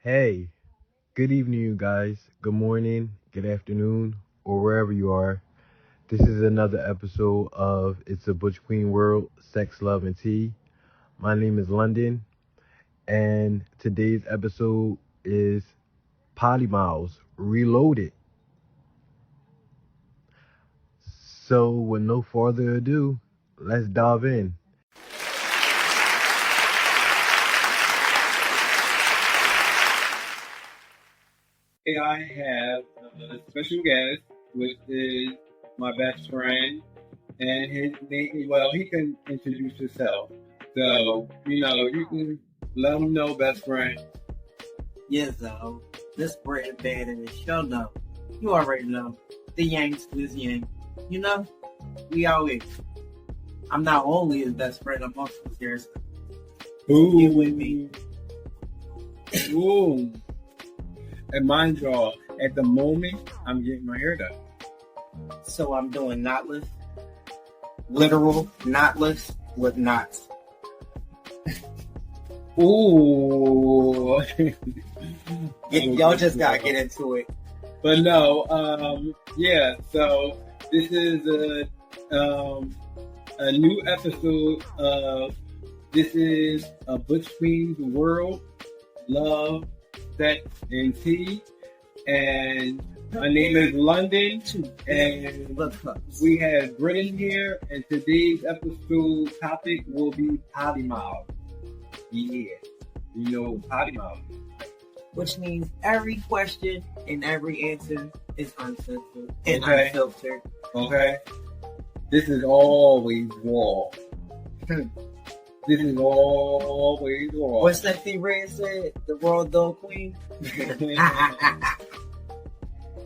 Hey, good evening, you guys. Good morning, good afternoon, or wherever you are. This is another episode of It's a Butch Queen World, Sex, Love, and Tea. My name is London, and today's episode is Potty Mouths-Reloaded. So, with no further ado, let's dive in. I have a special guest, which is my best friend, and his name, well, he can introduce himself. So, you can let him know, best friend. Yes, this bread bad in the show, no. You already know. The Yanks is Yang. You know? We always. I'm not only his best friend, I'm also his dearest. You with me. Ooh. And mind y'all, at the moment, I'm getting my hair done. So I'm doing knotless. Literal knotless with knots. Ooh. Y'all just gotta get into it. But no, yeah, so this is a new episode of This is a Butch Queen's World, Love, Sex, and Tea. And my name is London, and we have Britton here, and today's episode topic will be potty mouth. Yeah, you know potty mouth. Which means every question and every answer is uncensored and unfiltered. Okay. This is always raw. This is always raw. What's that thing Red said? The Royal Dog Queen?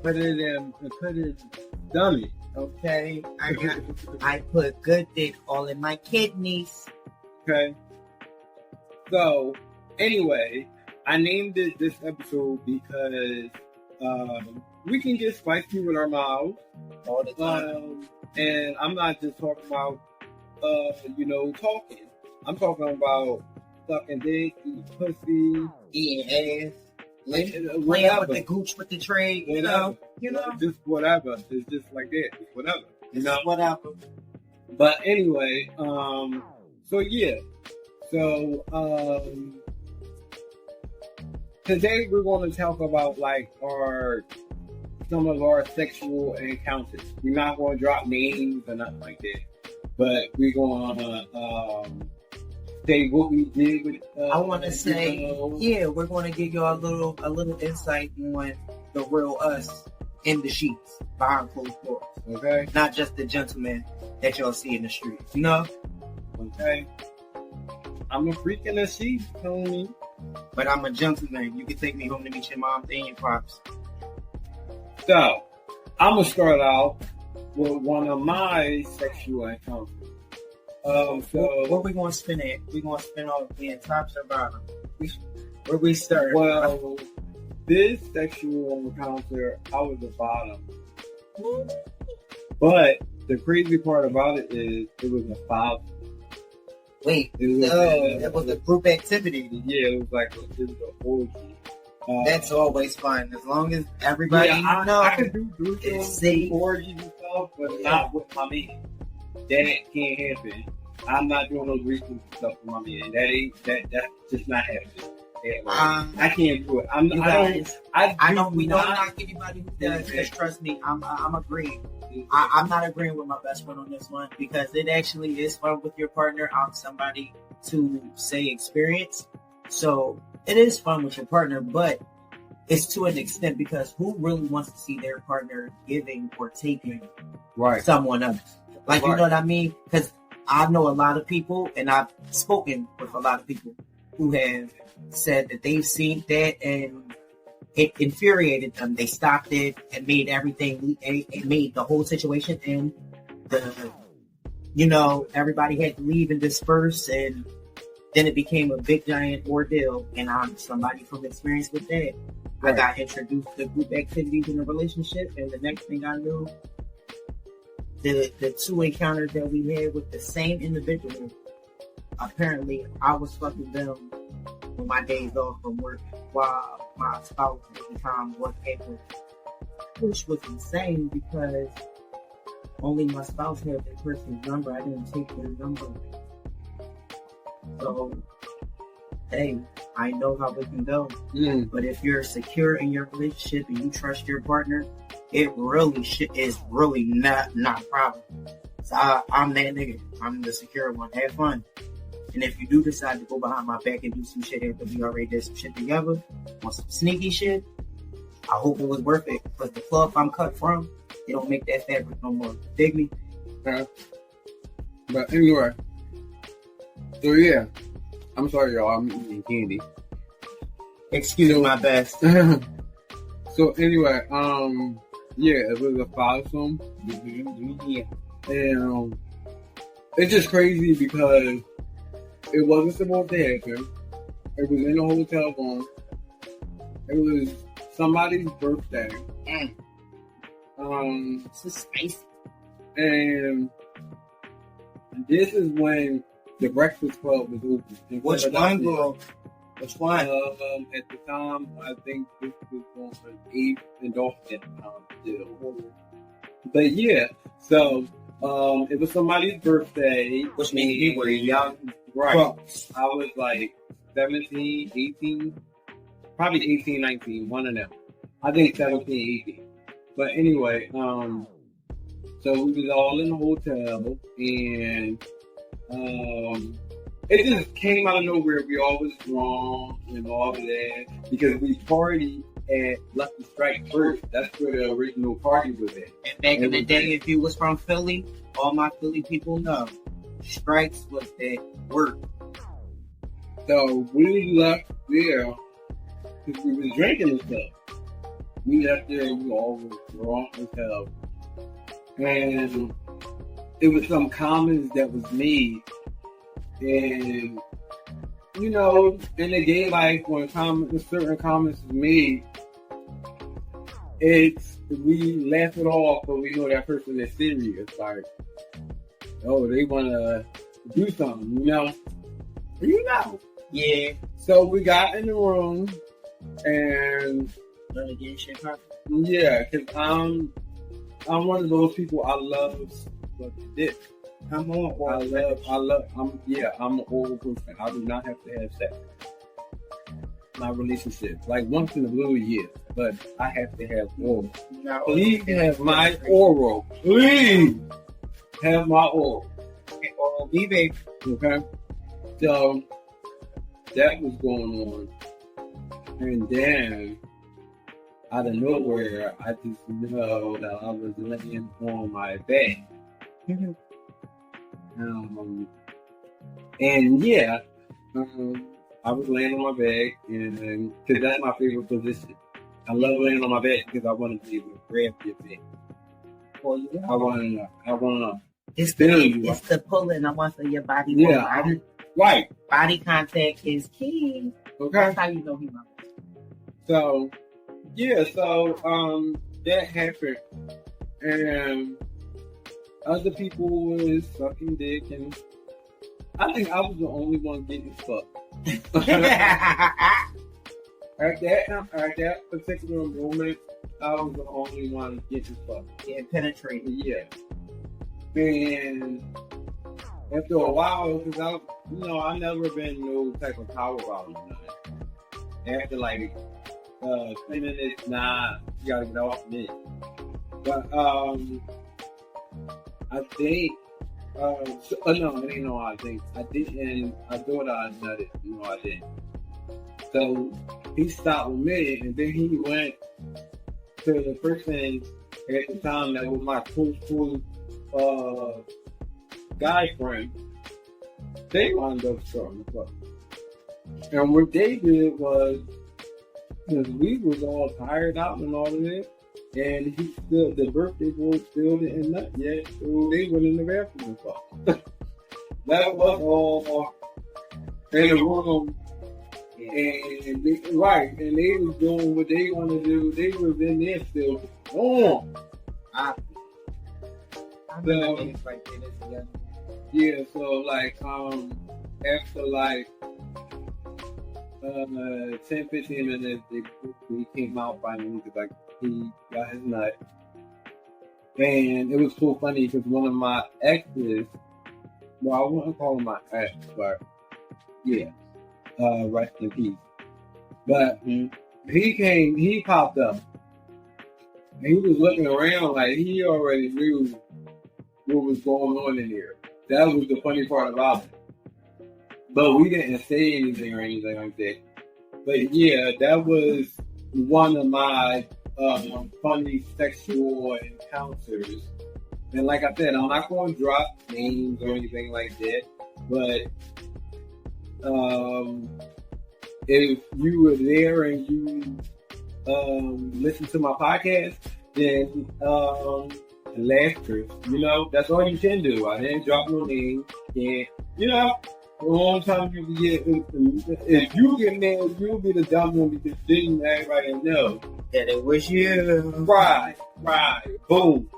Put it in dummy. Okay. I put good dick all in my kidneys. Okay. So, anyway, I named it this episode because we can get spicy with our mouths All the time. And I'm not just talking about, talking. I'm talking about sucking dick, eating pussy, eating ass, playing whatever. with the gooch with the tray, you know, just whatever. It's just like that, it's whatever, whatever. But anyway, today we're going to talk about like some of our sexual encounters. We're not going to drop names or nothing like that, but we're going to say what we did with. I want to say, we're going to give you a little insight on the real us in the sheets behind closed doors. Okay, not just the gentleman that y'all see in the streets. You know. Okay. I'm a freak in the sheets, Tony. But I'm a gentleman. You can take me home to meet your mom and your pops. So, I'm going to start out with one of my sexual encounters. What we going to spin at? We going to spin off being tops or bottom? Where we start? Well, this sexual encounter, I was the bottom. But the crazy part about it is it was a 5. Wait, that was a group activity. Yeah, it was an orgy. That's always fun, as long as everybody I can do safe. Orgies and stuff, but not with my man. That can't happen. I'm not doing those recent stuff with my man. That's just not happening. I can't do it. I don't knock anybody who does. Just trust me, I'm agreeing. I'm not agreeing with my best friend on this one because it actually is fun with your partner. I'm somebody to say experience, so it is fun with your partner, but it's to an extent because who really wants to see their partner giving or taking someone else? You know what I mean? Because I know a lot of people, and I've spoken with a lot of people who have said that they've seen that and it infuriated them. They stopped it and made everything, it made the whole situation and everybody had to leave and disperse, and then it became a big giant ordeal. And I'm somebody from experience with that. I got introduced to group activities in a relationship, and the next thing I knew, the 2 encounters that we had with the same individual, apparently I was fucking them on my days off from work while my spouse at the time was able, which was insane because only my spouse had that person's number. I didn't take their number. So, hey, I know how it can go. But if you're secure in your relationship and you trust your partner, it really is really not a problem. So I'm that nigga. I'm the secure one. Have fun. And if you do decide to go behind my back and do some shit after we already did some shit together, on some sneaky shit, I hope it was worth it. Because the cloth I'm cut from, they don't make that fabric no more. Dig me? Okay. But anyway, so yeah, I'm sorry, y'all. I'm eating candy. Excuse my best. So anyway, yeah, it was a foursome. Yeah. And it's just crazy because it wasn't supposed to happen. It was in a hotel room. It was somebody's birthday. This is spicy. And this is when the Breakfast Club was open. Which one, girl? Which one? At the time, I think this was on 8th and Dolphin at the time still. But yeah, so it was somebody's birthday. Which means we were young. Right. Crooks. I was like 17, 18, probably 18, 19, one of them. I think 17, 18. But anyway, so we was all in the hotel, and it just came out of nowhere. We all was drunk and all of that because we partied at Lucky Strike first. That's where the original party was at. And back in the day, if you was from Philly, all my Philly people know, Strikes was at work. So we left there because we was drinking and stuff. We left there, we all was drunk as hell. And it was some comments that was made. And, you know, in the gay life, when certain comments is made, we laugh it off, but we know that person is serious. Like, oh, they want to do something, you know? You know. Yeah. So we got in the room, and yeah, because I'm one of those people, I love sucking dick. Come on, I'm an oral person. I do not have to have sex. My relationship, like once in a blue year, but I have to have oral. No, Please have my oral. Please have my oral. Oral B, baby. Okay? So, that was going on. And then, out of nowhere, I just know that I was laying on my bed. And yeah, I was laying on my bed, and because that's my favorite position. I love laying on my bed because I want to be able to grab your bed. I want to It's feel you. It's the pulling. I want your body. Yeah, right. Body contact is key. Okay. That's how you know he loves you. So, yeah, that happened. And other people was sucking dick, and I think I was the only one getting fucked. At that particular moment, I was the only one getting fucked. Getting penetrated. Yeah. And after a while, because I never been no type of power out or nothing. After like 10 minutes, nah, you gotta get off me. But I think no, it ain't no I think. I didn't. I thought I nutted. No, I didn't. So he stopped with me, and then he went to the person at the time that was my close guy friend. They wound up starting to fuck. And what they did was, because we was all tired out and all of that, and the birthday boy still didn't nut yet, so they went in the bathroom and fucked. That was all in the room. And they was doing what they want to do. They was in there still on. Yeah, so like after like 10, 15 minutes, he came out finally because like he got his nut. And it was so funny because one of my exes, well, I wouldn't call him my ex, but yeah, rest in peace. But he popped up. And he was looking around like he already knew what was going on in there. That was the funny part about it. But we didn't say anything or anything like that. But yeah, that was one of my funny sexual encounters. And like I said, I'm not going to drop names or anything like that. But if you were there and you listened to my podcast, then laughter, that's all you can do. I didn't drop no name. And, a long time you get, if you get mad, you'll be the dumb one because didn't everybody know that it was you. Right, boom.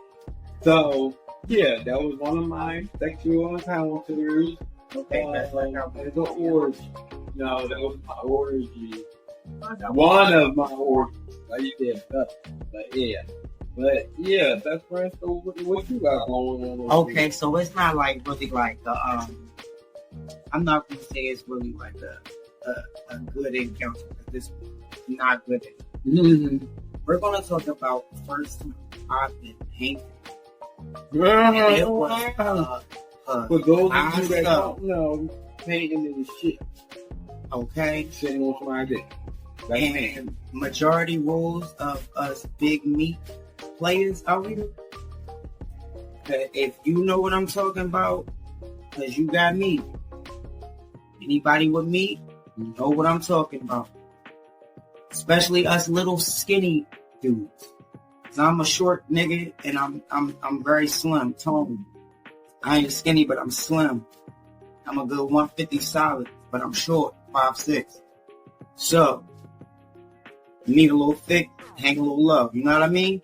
So, yeah, that was one of my sexual encounters. Okay, that's like it's an orgy. No, that was my orgy. One of my orgies. Like you said, but yeah. But yeah, that's friends. So what you got going on? Okay, so it's not like really like I'm not gonna say it's really like a good encounter because it's not good. Mm-hmm. We're gonna talk about the first time I've been painted. It was for those of you that don't know, painting is shit. Okay, sitting on my dick. And majority rules of us big meat players out here. That if you know what I'm talking about, because you got meat. Anybody with meat, you know what I'm talking about. Especially us little skinny dudes. Cause I'm a short nigga and I'm very slim, toned. I ain't skinny, but I'm slim. I'm a good 150 solid, but I'm short, 5'6". So you need a little thick, hang a little low. You know what I mean?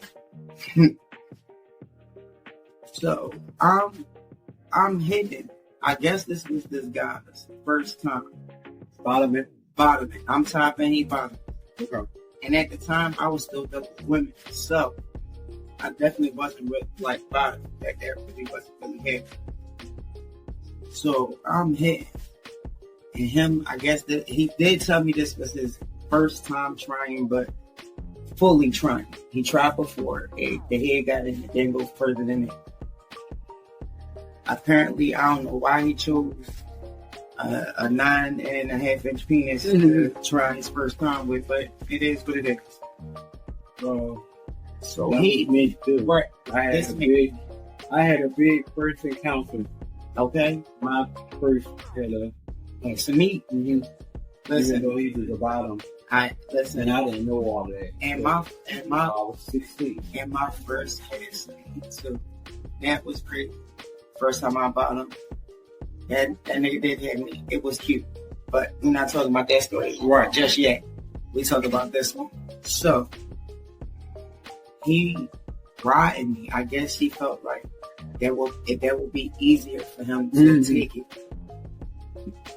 So I'm hitting. I guess this was this guy's first time. Bottom it. I'm topping, he bottom. Okay. And at the time, I was still dealing with women. So I definitely wasn't with like bottom. Back there really wasn't really here. So I'm hitting. And him, I guess that he did tell me this was his first time trying, but fully trying. He tried before. The head got in, it didn't go further than it. Apparently, I don't know why he chose a 9.5-inch penis to try his first time with, but it is what it is. So he me too. Right. I had a big first encounter. Okay. My first killer. To me, listen, even though he was the bottom, listen, and I didn't know all that. And I was 16. And my first had too. That was crazy. First time I bought him, that nigga did have me. It was cute, but we're not talking about that story right just yet. We talk about this one. So he riding me. I guess he felt like that would be easier for him to take it,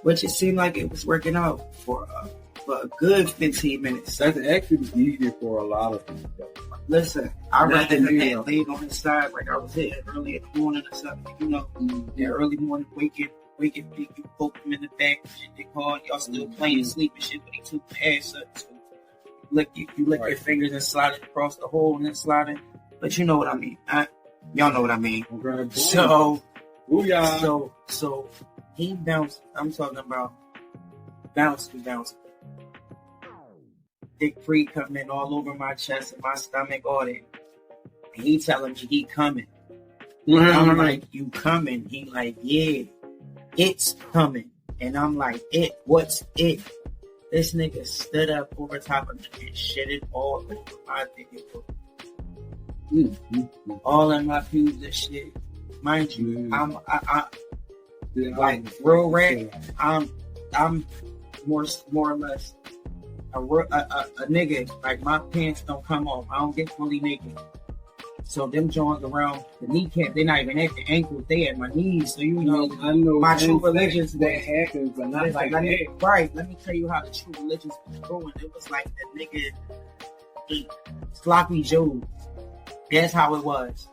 which it seemed like it was working out for a good 15 minutes. That's actually easier for a lot of people. Listen, I'd rather have laid on his side like I was hitting early in the morning or something, that early morning waking, you poke him in the back, shit they call, y'all still playing sleep and shit, but he took the ass up. So you lick your fingers and slide it across the hole and then slide it. But you know what I mean. Y'all know what I mean. Okay. So Booyah. So he bounced. I'm talking about bouncing. Dick free coming all over my chest and my stomach, all that. And he telling me he coming. I'm like, you coming? He like, yeah, it's coming. And I'm like, what's it? This nigga stood up over top of me and shit it all over my dick. All in my pubes and shit. Mind you, I'm like real red. I'm more or less a nigga. Like my pants don't come off. I don't get fully naked. So them joints around the kneecap, they're not even at the ankles, they at my knees. So you know, I know my true religions that happens, but not like that. Right, let me tell you how the true religions was going. It was like the nigga ate sloppy joes. That's how it was.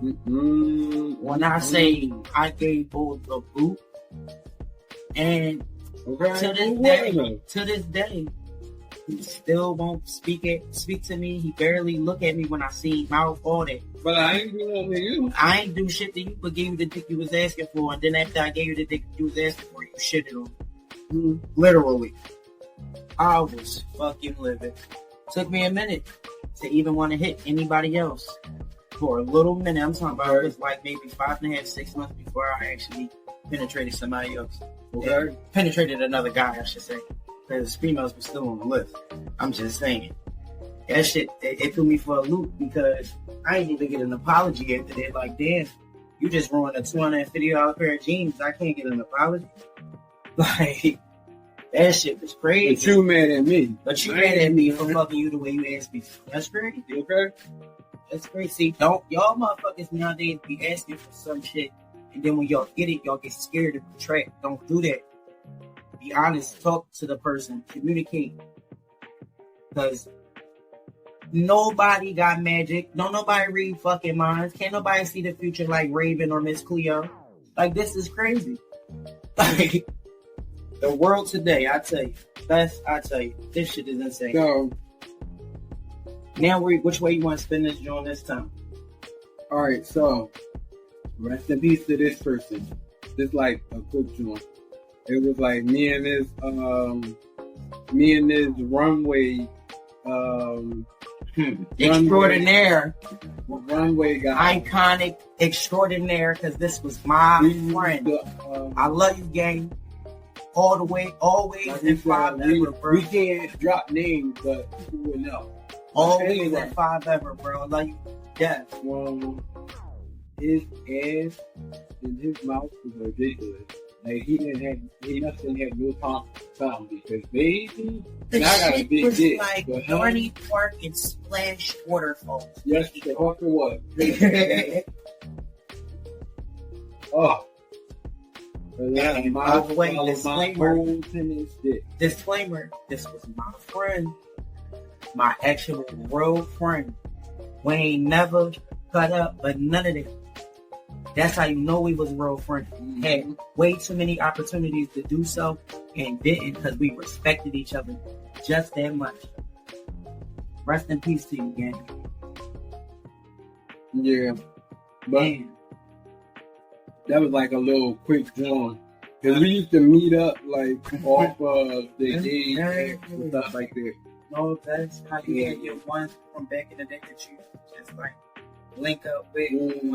When I say I gave both a boot, and to this day, he still won't speak to me. He barely look at me when I see mouth, all that. But I ain't do nothing to you. I ain't do shit to you, but gave you the dick you was asking for, and then after I gave you the dick you was asking for, you shitted on me. Literally. I was fucking living. Took me a minute to even want to hit anybody else. For a little minute, I'm talking about it was like maybe 5.5, 6 months before I actually penetrated somebody else. Okay. Penetrated another guy, I should say. Because females were still on the list. I'm just saying. That shit, it threw me for a loop because I ain't even get an apology after that. Like, damn, you just ruined a $250 pair of jeans. I can't get an apology. Like, that shit was crazy. But you mad at me. But you mad at me for fucking you the way you asked me. That's crazy. Okay? That's crazy. Don't y'all motherfuckers nowadays be asking for some shit, and then when y'all get it, y'all get scared to retract. Don't do that. Be honest. Talk to the person. Communicate. Because nobody got magic. Don't nobody read fucking minds. Can't nobody see the future like Raven or Miss Cleo. Like, this is crazy. Like, the world today, I tell you. This shit is insane. So, now, which way you want to spend this during this time? all right, so rest in peace to this person. Just like a quick joint. It was like me and this runway Extraordinaire. Runway guy. Iconic extraordinaire, because this was my friend. I love you, gang. All the way, always, like and five ever, bro. We can't drop names, but people will know. Always Anyway. and five ever, bro. I love you. Yeah. His ass and his mouth was ridiculous. Like he nothing had no time because baby, The I got a shit big was dick. like but Dorney Park and Splash Waterfalls. yes, the fucker was. Oh. And My by the way, disclaimer. whole tennis dick. Disclaimer, this was my friend, my actual real friend. We ain't never cut up, but none of that. That's how you know we was real friends. Had way too many opportunities to do so and didn't because we respected each other just that much. Rest in peace to you, gang. Yeah. But Man. that was like a little quick joint. Because we used to meet up like off of the gauge and stuff like that. No, that's how you had your ones from back in the day that you just like link up with in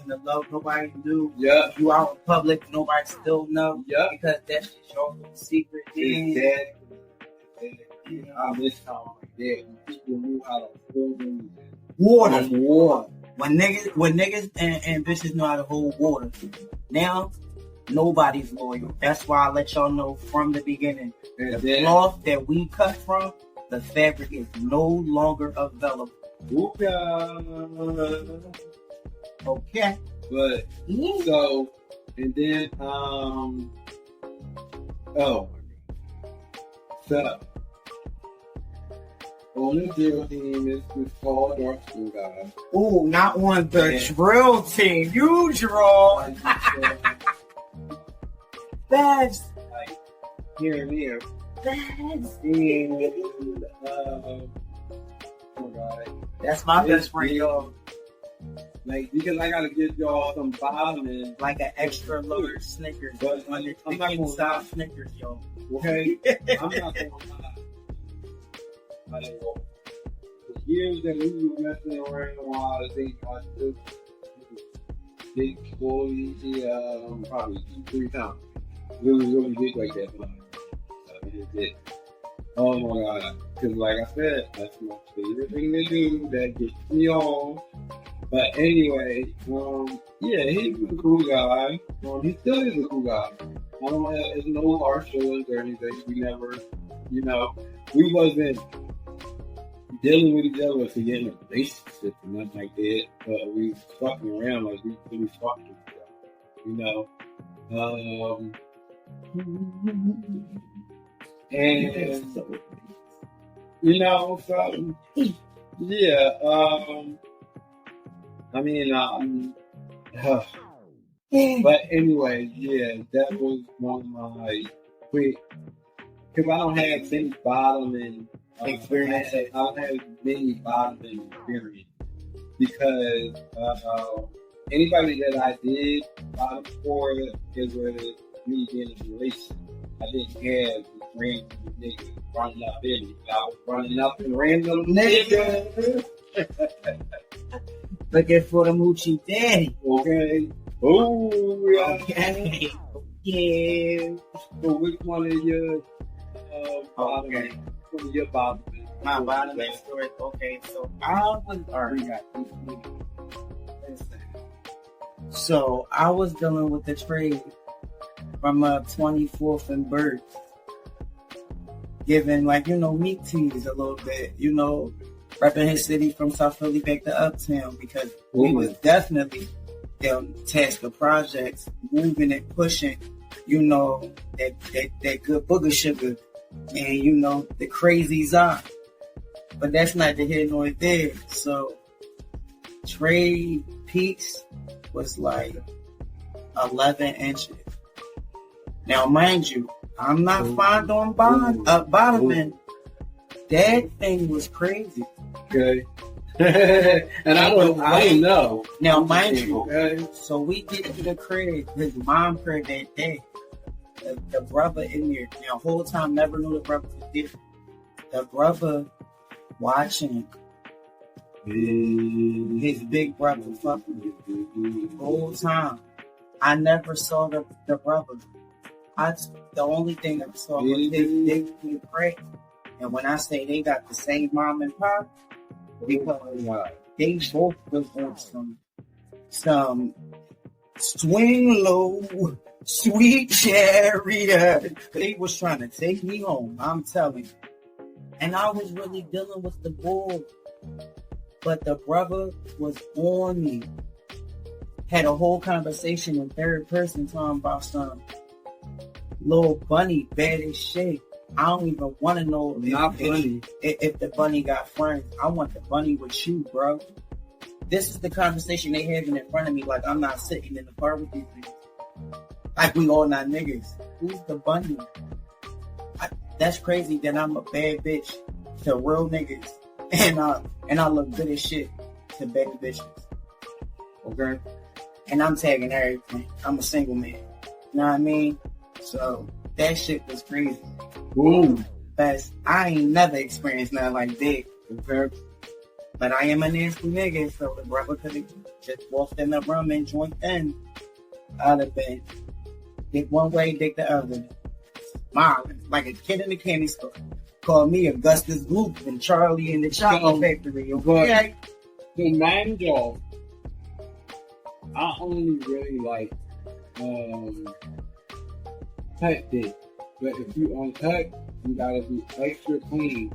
the love nobody knew. Yeah. You out in public, nobody still know. Yeah. Because that's just your little secret. Exactly. I miss time like that. People knew how to hold them. Water. When niggas and bitches know how to hold water. Now, nobody's loyal. That's why I let y'all know from the beginning. And The cloth that we cut from, the fabric is no longer available. Okay. But so and then so on the drill team is this tall dark skin guy. Ooh, not on the drill team. You draw. That's Here and there. that's And oh god. that's my best friend, y'all. Like because I gotta give y'all some vitamins. Like an extra load Snickers, But on your I'm not gonna style lie. Snickers, yo. Okay? I'm not gonna lie. Like, the years that we were messing around while I think I just big boy, probably 3 times. Really big like that. It did. Oh my god. Because like I said, that's my favorite thing to do. That gets me on. But anyway, yeah, he was a cool guy. He still is a cool guy. I don't have, there's no harsh feelings or anything. We never, we wasn't dealing with each other to get in a relationship and nothing like that. But we fucking around like we really fucking each other, you know. And you know, so yeah. I mean, but anyway, yeah, that was one of my quick. Because I don't have many bottoming experience. I don't have many bottoming experience because anybody that I did bottom for it was me being in a relationship. I didn't have this random nigga running up in me. I was running up in random niggas. Looking for the moochie daddy. Okay. Oh, yeah. Okay. Yeah. So which one of your bottom? Okay. One of your bottom? My bottom story. Okay, so I was already got this. So I was dealing with the trade from 24th and Bird, giving meat teas a little bit, repping his city from South Philly back to Uptown because we was definitely task of projects, moving and pushing, that good booger sugar and the crazy Zon. But that's not the here nor there. So trade peaks was like 11 inches. Now, mind you, I'm not fond on bottoming. That thing was crazy. Okay. And I don't know. Now, mind you, so we get to the crib, his mom crib that day. The brother in there. Now, whole time never knew the brother was there. The brother watching his big brother fucking the whole time. I never saw the brother. The only thing I saw was his big crack. And when I say they got the same mom and pop, because they both was on some swing low, sweet chariot. They was trying to take me home, I'm telling you. And I was really dealing with the bull. But the brother was on me. Had a whole conversation in third person talking about some little bunny bad as shit. I don't even want to know if the bunny got friends. I want the bunny with you, bro. This is the conversation they having in front of me. Like I'm not sitting in the car with these niggas. Like we all not niggas. Who's the bunny? That's crazy that I'm a bad bitch to real niggas, and I look good as shit to bad bitches. Okay, and I'm tagging everything. I'm a single man. You know what I mean? So that shit was crazy. Ooh. But I ain't never experienced nothing like that. Okay? But I am a nasty nigga, so the brother could have just walked in the room and joined in. I'd have been dick one way, dick the other. Smiling like a kid in the candy store. Call me Augustus Gloop and Charlie in the chocolate factory. Okay? To mind y'all, I only really like cut dick. But if you uncut, you gotta be extra clean.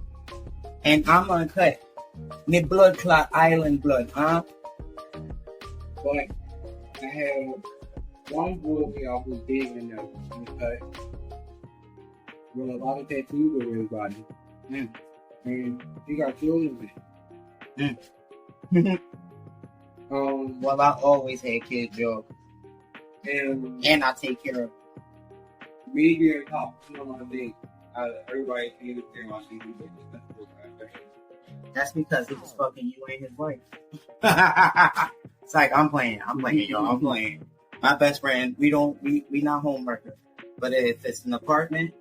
And I'm uncut. Me blood clot island blood, huh? But I had one boy I was digging that was uncut. With a lot of tattoos over his body. And he got children with it. Well, I always had kids, Joe. And I take care of them. Me being top, I think everybody hated him. I think he was That's because he was fucking you and his wife. It's like I'm playing, y'all. I'm playing. My best friend, we not homewreckers. But if it's an apartment,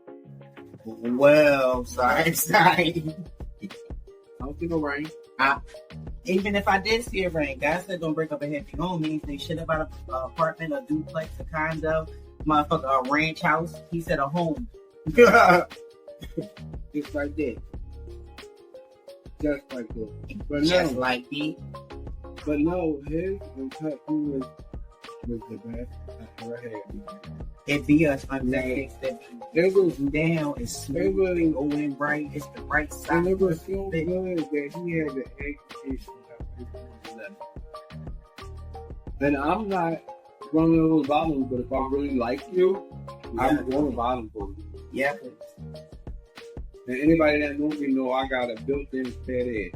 well, sorry. I don't see no rain. Even if I did see a rain, guys that don't break up a happy home means they shit about an apartment, a duplex, a condo, motherfucker, a ranch house. He said a home. Just like that. Just like that. But just like me. But no, his uncut was the best I ever had. It be us unexpected. It was down. It's smooth. really going right. It's the right side. and it was so good that he had the education. And I'm not one of those bottoms, but if I really like you, I'm going to bottom for you. Yeah. And anybody that knows me know I got a built-in fat ass.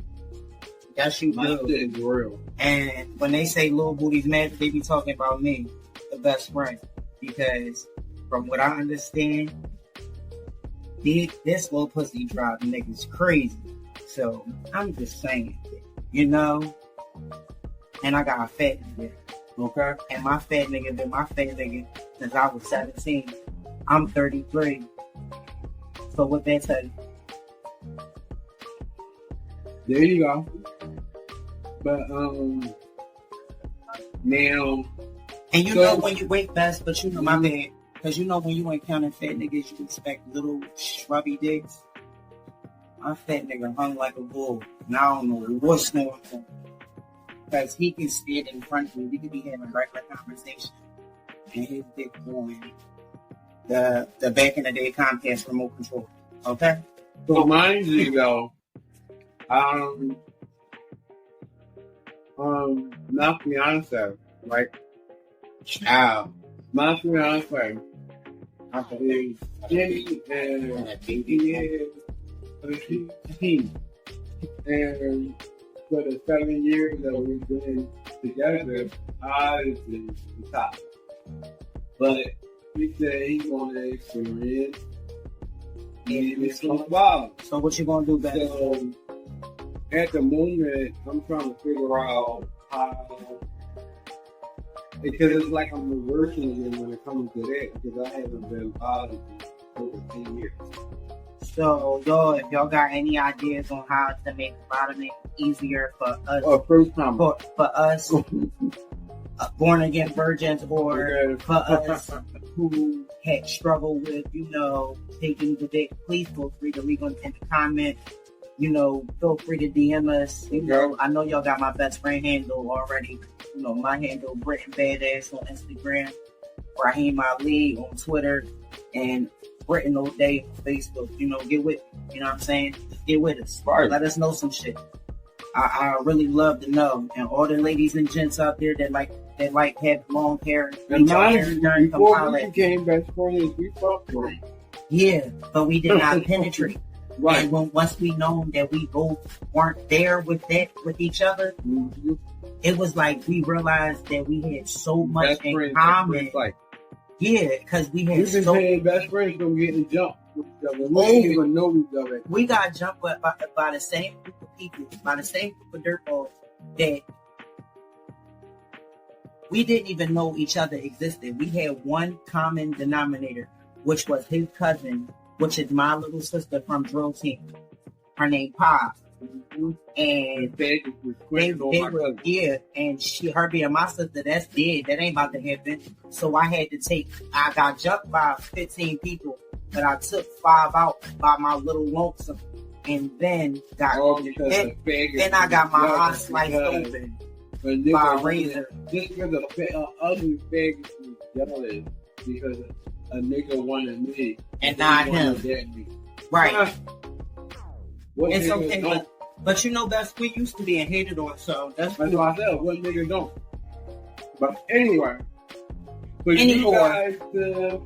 Yes, you My do. shit is real. And when they say little booties mad, they be talking about me, the best friend. Because from what I understand, this little pussy drop niggas crazy. So I'm just saying, you know. And I got a fat nigga. Okay. And my fat nigga been my fat nigga since I was 17. I'm 33. So what that tell you? There you go. But now. And you know when you wait fast, but you know my bad. Because you know when you ain't counting fat niggas, you expect little shrubby dicks. My fat nigga hung like a bull. And I don't know what's going on. Because he can stand in front of me. We could be having regular conversation. And his dick going the back in the day Comcast remote control. Okay? So mind you though, my fiance, right? My fiance is Jenny and he is 15. And for the 7 years that we've been together, I is the top. But he said he's going to experience So what you gonna do, Ben? So at the moment, I'm trying to figure out how, because it's like I'm reversing it when it comes to that, because I haven't been bothered for over 10 years. So if y'all got any ideas on how to make bottoming easier for us, First time for us born again virgins, or for us who had struggled with, taking the dick, please feel free to leave them in the comment. Feel free to DM us. I know y'all got my best friend handle already. My handle Britton Badass on Instagram, Raheem Ali on Twitter, and Britton all day on Facebook. Get with me. You know what I'm saying? Get with us. Right. Let us know some shit. I really love to know. And all the ladies and gents out there that have long hair. And mind you, before we became best friends, we fucked with them. Yeah, but we did not penetrate. Right. And once we known that we both weren't there with each other, it was like we realized that we had so much best in friends, common. Like, yeah, because we had we've been saying best friends from getting jumped with each other. We didn't even know each other. We got jumped by the same group of people, by the same group of dirtballs that we didn't even know each other existed. We had one common denominator, which was his cousin, which is my little sister from drill team. Her name Pop. And they were, yeah, and her being my sister, that's dead. That ain't about to happen. So I got jumped by 15 people, but I took 5 out by my little lonesome, and then I got my eyes sliced open by a razor. Just because an ugly faggot was jealous because a nigga wanted me and not him. Right. It's okay, but best we used to being hated on, so that's cool. What nigga don't. But anyway, for you guys to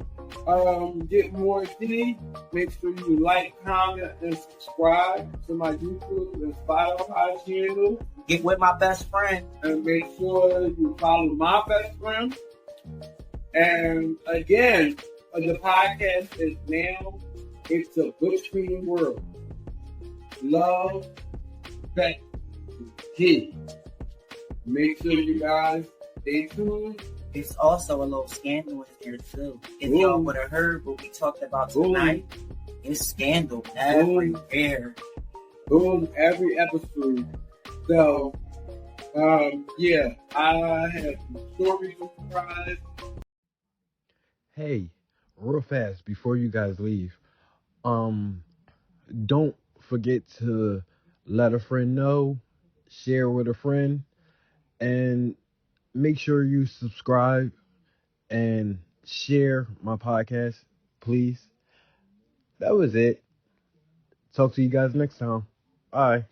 get more tea, make sure you like, comment, and subscribe to my YouTube and Spotify channel. Get with my best friend. And make sure you follow my best friend. And again, the podcast is now, it's a Between World. Love, sex, tea. Make sure you guys stay tuned. It's also a little scandal in there too. If y'all would have heard what we talked about tonight, it's scandal everywhere. Every episode. So, yeah, I have some stories to surprise. Hey, real fast before you guys leave, don't forget to let a friend know, share with a friend, and make sure you subscribe and share my podcast, please. that was it. Talk to you guys next time. Bye.